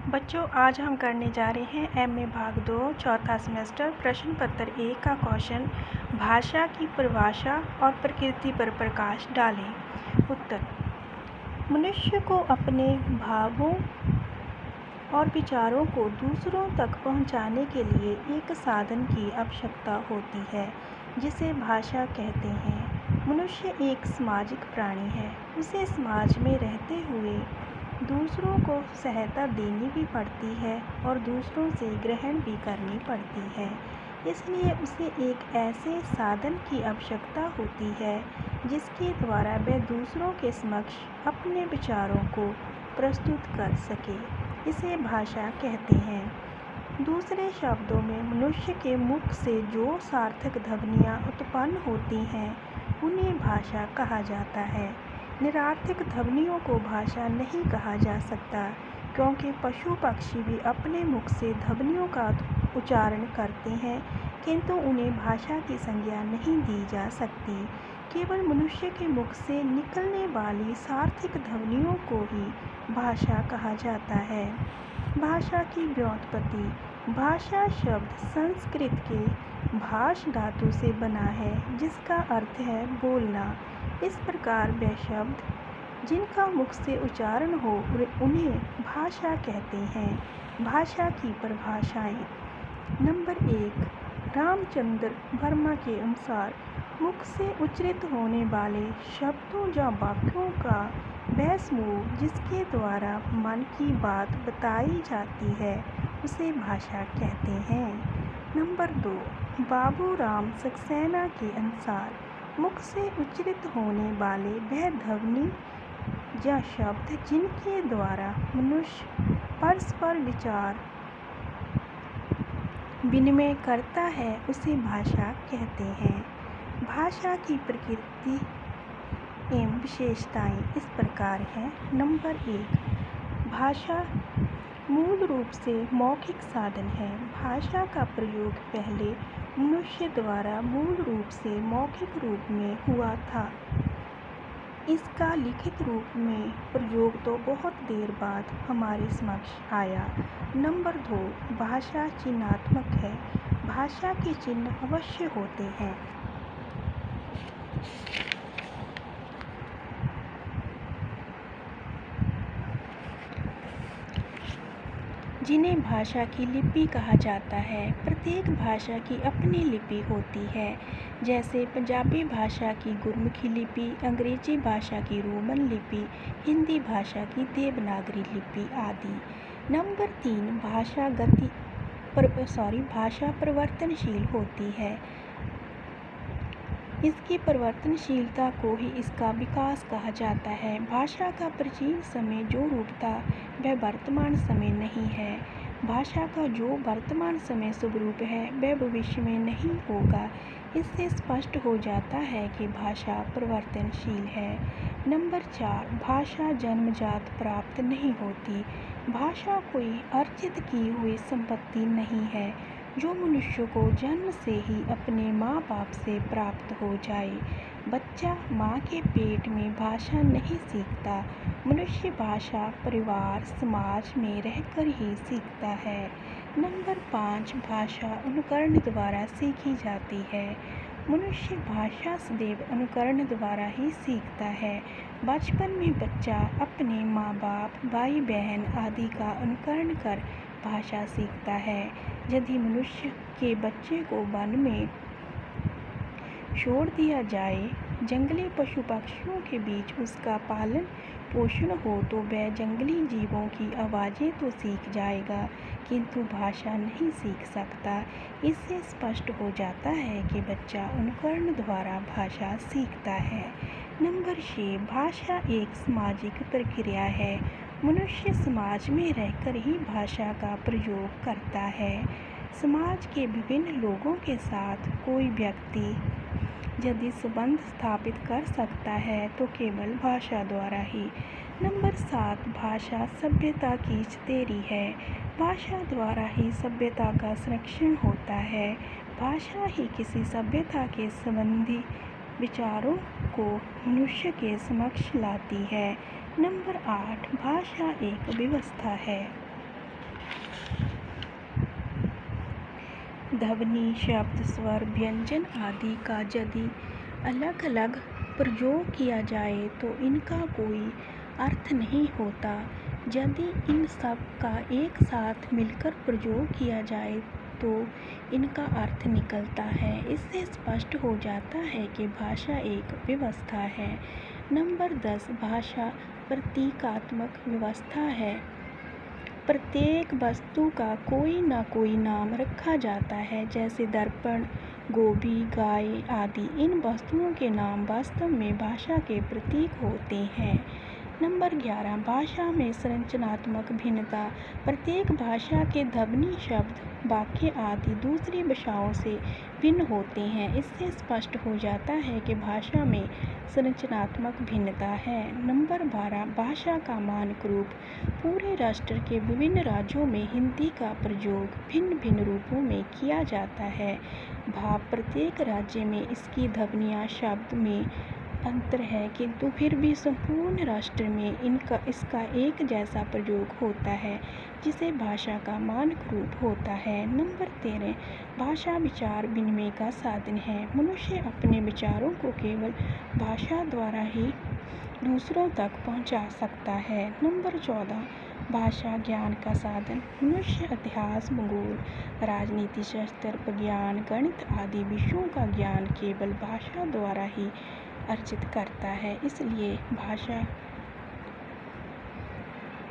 बच्चों, आज हम करने जा रहे हैं एमए भाग 2 चौथा सेमेस्टर प्रश्न पत्र 1 का क्वेश्चन भाषा की परिभाषा और प्रकृति पर प्रकाश डालें। उत्तर: मनुष्य को अपने भावों और विचारों को दूसरों तक पहुंचाने के लिए एक साधन की आवश्यकता होती है, जिसे भाषा कहते हैं। मनुष्य एक सामाजिक प्राणी है। उसे समाज में रहते हुए दूसरों को सहायता देनी भी पड़ती है और दूसरों से ग्रहण भी करनी पड़ती है। इसलिए उसे एक ऐसे साधन की आवश्यकता होती है जिसके द्वारा वह दूसरों के समक्ष अपने विचारों को प्रस्तुत कर सके। इसे भाषा कहते हैं। दूसरे शब्दों में, मनुष्य के मुख से जो सार्थक ध्वनियाँ उत्पन्न होती हैं, उन्हें भाषा कहा जाता है। निरर्थक ध्वनियों को भाषा नहीं कहा जा सकता, क्योंकि पशु पक्षी भी अपने मुख से ध्वनियों का उच्चारण करते हैं, किंतु उन्हें भाषा की संज्ञा नहीं दी जा सकती। केवल मनुष्य के मुख से निकलने वाली सार्थक ध्वनियों को ही भाषा कहा जाता है। भाषा की व्युत्पत्ति। भाषा शब्द संस्कृत के भाष धातु से बना है, जिसका अर्थ है बोलना। इस प्रकार वे शब्द जिनका मुख से उच्चारण हो उन्हें भाषा कहते हैं। भाषा की परिभाषाएं। नंबर 1, रामचंद्र वर्मा के अनुसार मुख से उच्चारित होने वाले शब्दों या वाक्यों का वह समूह जिसके द्वारा मन की बात बताई जाती है, उसे भाषा कहते हैं। नंबर 2, बाबूराम सक्सेना के अनुसार मुख से उच्चारित होने वाले वह ध्वनि या शब्द जिनके द्वारा मनुष्य परस्पर विचार विनिमय करता है, उसे भाषा कहते हैं। भाषा की प्रकृति एवं विशेषताएं इस प्रकार हैं। नंबर 1, भाषा मूल रूप से मौखिक साधन है। भाषा का प्रयोग पहले मनुष्य द्वारा मूल रूप से मौखिक रूप में हुआ था। इसका लिखित रूप में प्रयोग तो बहुत देर बाद हमारे समक्ष आया। नंबर 2, भाषा चिन्हात्मक है। भाषा के चिन्ह अवश्य होते हैं, जिन्हें भाषा की लिपि कहा जाता है। प्रत्येक भाषा की अपनी लिपि होती है, जैसे पंजाबी भाषा की गुरमुखी लिपि, अंग्रेजी भाषा की रोमन लिपि, हिंदी भाषा की देवनागरी लिपि आदि। नंबर 3, भाषा परिवर्तनशील होती है। इसकी परिवर्तनशीलता को ही इसका विकास कहा जाता है। भाषा का प्राचीन समय जो रूप था, वह वर्तमान समय नहीं है। भाषा का जो वर्तमान समय शुभ रूप है, वह भविष्य में नहीं होगा। इससे स्पष्ट हो जाता है कि भाषा परिवर्तनशील है। नंबर 4, भाषा जन्मजात प्राप्त नहीं होती। भाषा कोई अर्जित की हुई संपत्ति नहीं है, जो मनुष्य को जन्म से ही अपने माँ बाप से प्राप्त हो जाए। बच्चा माँ के पेट में भाषा नहीं सीखता। मनुष्य भाषा परिवार समाज में रहकर ही सीखता है। नंबर 5, भाषा अनुकरण द्वारा सीखी जाती है। मनुष्य भाषा सदैव अनुकरण द्वारा ही सीखता है। बचपन में बच्चा अपने माँ बाप, भाई बहन आदि का अनुकरण कर भाषा सीखता है। यदि मनुष्य के बच्चे को वन में छोड़ दिया जाए, जंगली पशु पक्षियों के बीच उसका पालन पोषण हो, तो वह जंगली जीवों की आवाज़ें तो सीख जाएगा, किंतु भाषा नहीं सीख सकता। इससे स्पष्ट हो जाता है कि बच्चा अनुकरण द्वारा भाषा सीखता है। नंबर 6, भाषा एक सामाजिक प्रक्रिया है। मनुष्य समाज में रहकर ही भाषा का प्रयोग करता है। समाज के विभिन्न लोगों के साथ कोई व्यक्ति यदि संबंध स्थापित कर सकता है, तो केवल भाषा द्वारा ही। नंबर 7, भाषा सभ्यता की छतेरी है। भाषा द्वारा ही सभ्यता का संरक्षण होता है। भाषा ही किसी सभ्यता के संबंधी विचारों को मनुष्य के समक्ष लाती है। नंबर 8, भाषा एक व्यवस्था है। ध्वनि, शब्द, स्वर, व्यंजन आदि का यदि अलग अलग प्रयोग किया जाए तो इनका कोई अर्थ नहीं होता। यदि इन सब का एक साथ मिलकर प्रयोग किया जाए तो इनका अर्थ निकलता है। इससे स्पष्ट हो जाता है कि भाषा एक व्यवस्था है। नंबर 10 भाषा प्रतीकात्मक व्यवस्था है। प्रत्येक वस्तु का कोई न कोई नाम रखा जाता है, जैसे दर्पण, गोभी, गाय आदि। इन वस्तुओं के नाम वास्तव में भाषा के प्रतीक होते हैं। नंबर 11 भाषा में संरचनात्मक भिन्नता। प्रत्येक भाषा के ध्वनि, शब्द, वाक्य आदि दूसरी भाषाओं से भिन्न होते हैं। इससे स्पष्ट हो जाता है कि भाषा में संरचनात्मक भिन्नता है। नंबर 12 भाषा का मानक रूप। पूरे राष्ट्र के विभिन्न राज्यों में हिंदी का प्रयोग भिन्न भिन्न रूपों में किया जाता है। भाव प्रत्येक राज्य में इसकी ध्वनियाँ, शब्द में अंतर है, किंतु फिर भी संपूर्ण राष्ट्र में इसका एक जैसा प्रयोग होता है, जिसे भाषा का मानक रूप होता है। नंबर 13 भाषा विचार विनिमय का साधन है। मनुष्य अपने विचारों को केवल भाषा द्वारा ही दूसरों तक पहुंचा सकता है। नंबर 14 भाषा ज्ञान का साधन। मनुष्य इतिहास, भूगोल, राजनीति शास्त्र, विज्ञान, गणित आदि विषयों का ज्ञान केवल भाषा द्वारा ही अर्जित करता है, इसलिए भाषा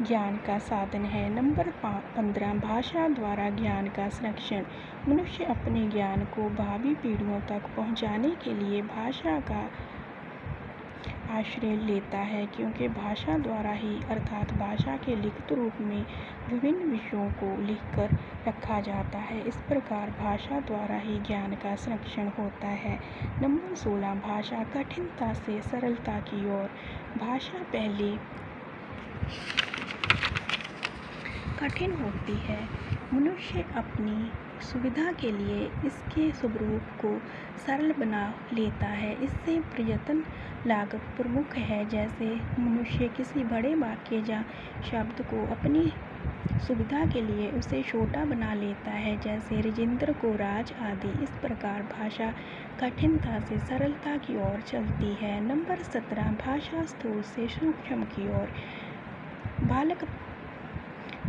ज्ञान का साधन है। नंबर 15 भाषा द्वारा ज्ञान का संरक्षण। मनुष्य अपने ज्ञान को भावी पीढ़ियों तक पहुंचाने के लिए भाषा का आश्रय लेता है, क्योंकि भाषा द्वारा ही अर्थात भाषा के लिखित रूप में विभिन्न विषयों को लिखकर रखा जाता है। इस प्रकार भाषा द्वारा ही ज्ञान का संरक्षण होता है। नंबर 16 भाषा कठिनता से सरलता की ओर। भाषा पहले कठिन होती है। मनुष्य अपनी सुविधा के लिए इसके स्वरूप को सरल बना लेता है। इससे प्रयत्न लागत प्रमुख है। जैसे मनुष्य किसी बड़े वाक्य या शब्द को अपनी सुविधा के लिए उसे छोटा बना लेता है, जैसे राजेंद्र को राज आदि। इस प्रकार भाषा कठिनता से सरलता की ओर चलती है। नंबर 17 भाषा स्थूल से सूक्ष्म की ओर। बालक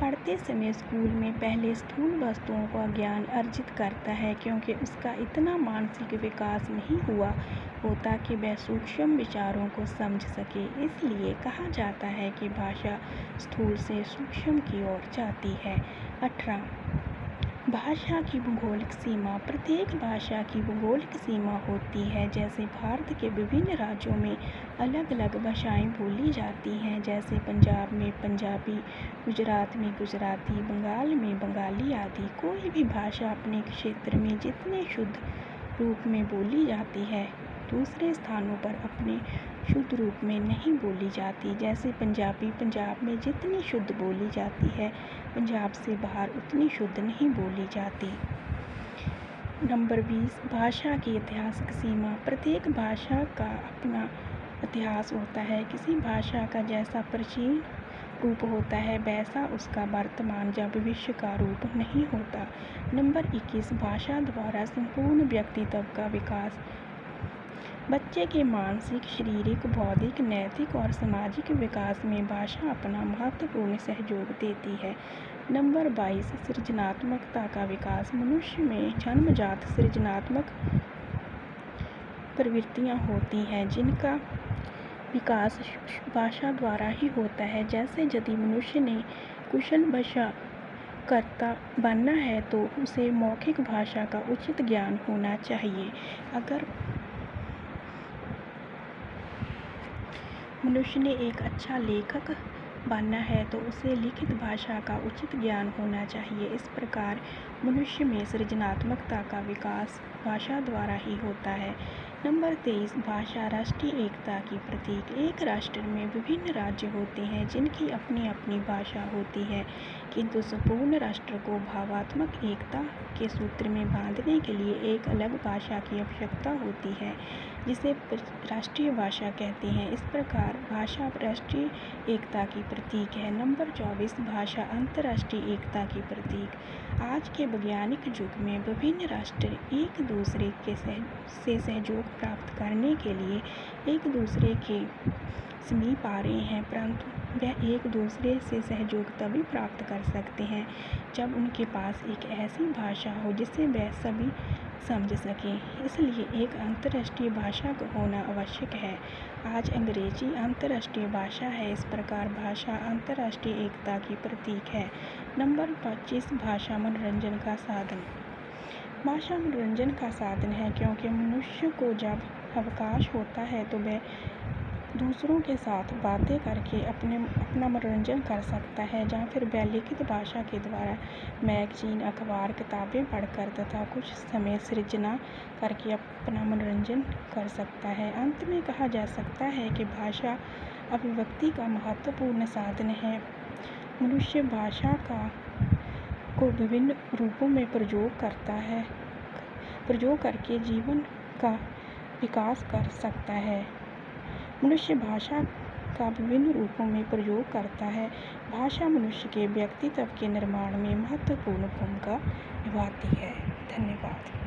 पढ़ते समय स्कूल में पहले स्थूल वस्तुओं का ज्ञान अर्जित करता है, क्योंकि उसका इतना मानसिक विकास नहीं हुआ होता कि वह सूक्ष्म विचारों को समझ सके। इसलिए कहा जाता है कि भाषा स्थूल से सूक्ष्म की ओर जाती है। 18 भाषा की भूगोलिक सीमा। प्रत्येक भाषा की भूगोलिक सीमा होती है। जैसे भारत के विभिन्न राज्यों में अलग अलग भाषाएं बोली जाती हैं, जैसे पंजाब में पंजाबी, गुजरात में गुजराती, बंगाल में बंगाली आदि। कोई भी भाषा अपने क्षेत्र में जितने शुद्ध रूप में बोली जाती है, दूसरे स्थानों पर अपने शुद्ध रूप में नहीं बोली जाती। जैसे पंजाबी पंजाब में जितनी शुद्ध बोली जाती है, पंजाब से बाहर उतनी शुद्ध नहीं बोली जाती। नंबर 20 भाषा की ऐतिहासिक सीमा। प्रत्येक भाषा का अपना इतिहास होता है। किसी भाषा का जैसा प्राचीन रूप होता है, वैसा उसका वर्तमान या भविष्य का रूप नहीं होता। नंबर 21 भाषा द्वारा संपूर्ण व्यक्तित्व का विकास। बच्चे के मानसिक, शारीरिक, बौद्धिक, नैतिक और सामाजिक विकास में भाषा अपना महत्वपूर्ण सहयोग देती है। नंबर 22 सृजनात्मकता का विकास। मनुष्य में जन्मजात सृजनात्मक प्रवृत्तियाँ होती हैं, जिनका विकास भाषा द्वारा ही होता है। जैसे यदि मनुष्य ने कुशल भाषाकर्ता बनना है तो उसे मौखिक भाषा का उचित ज्ञान होना चाहिए। अगर मनुष्य ने एक अच्छा लेखक बनना है तो उसे लिखित भाषा का उचित ज्ञान होना चाहिए। इस प्रकार मनुष्य में सृजनात्मकता का विकास भाषा द्वारा ही होता है। नंबर 23 भाषा राष्ट्रीय एकता की प्रतीक। एक राष्ट्र में विभिन्न राज्य होते हैं, जिनकी अपनी अपनी भाषा होती है, किंतु संपूर्ण राष्ट्र को भावात्मक एकता के सूत्र में बांधने के लिए एक अलग भाषा की आवश्यकता होती है। जिसे राष्ट्रीय भाषा कहते हैं। इस प्रकार भाषा राष्ट्रीय एकता की प्रतीक है। नंबर 24, भाषा अंतर्राष्ट्रीय एकता की प्रतीक। आज के वैज्ञानिक युग में विभिन्न राष्ट्र एक दूसरे से सहयोग प्राप्त करने के लिए एक दूसरे के समीप आ रहे हैं, परंतु वह एक दूसरे से सहयोग तभी प्राप्त कर सकते हैं जब उनके पास एक ऐसी भाषा हो जिसे वह सभी समझ सकें। इसलिए एक अंतर्राष्ट्रीय भाषा का होना आवश्यक है। आज अंग्रेजी अंतर्राष्ट्रीय भाषा है। इस प्रकार भाषा अंतर्राष्ट्रीय एकता की प्रतीक है। नंबर 25, भाषा मनोरंजन का साधन। भाषा मनोरंजन का साधन है क्योंकि मनुष्य को जब अवकाश होता है तो वह दूसरों के साथ बातें करके अपना मनोरंजन कर सकता है, या फिर वह लिखित भाषा के द्वारा मैगजीन, अखबार, किताबें पढ़कर तथा कुछ समय सृजना करके अपना मनोरंजन कर सकता है। अंत में कहा जा सकता है कि भाषा अभिव्यक्ति का महत्वपूर्ण साधन है। मनुष्य भाषा को विभिन्न रूपों में प्रयोग करके जीवन का विकास कर सकता है। मनुष्य भाषा का विभिन्न रूपों में प्रयोग करता है। भाषा मनुष्य के व्यक्तित्व के निर्माण में महत्वपूर्ण भूमिका निभाती है। धन्यवाद।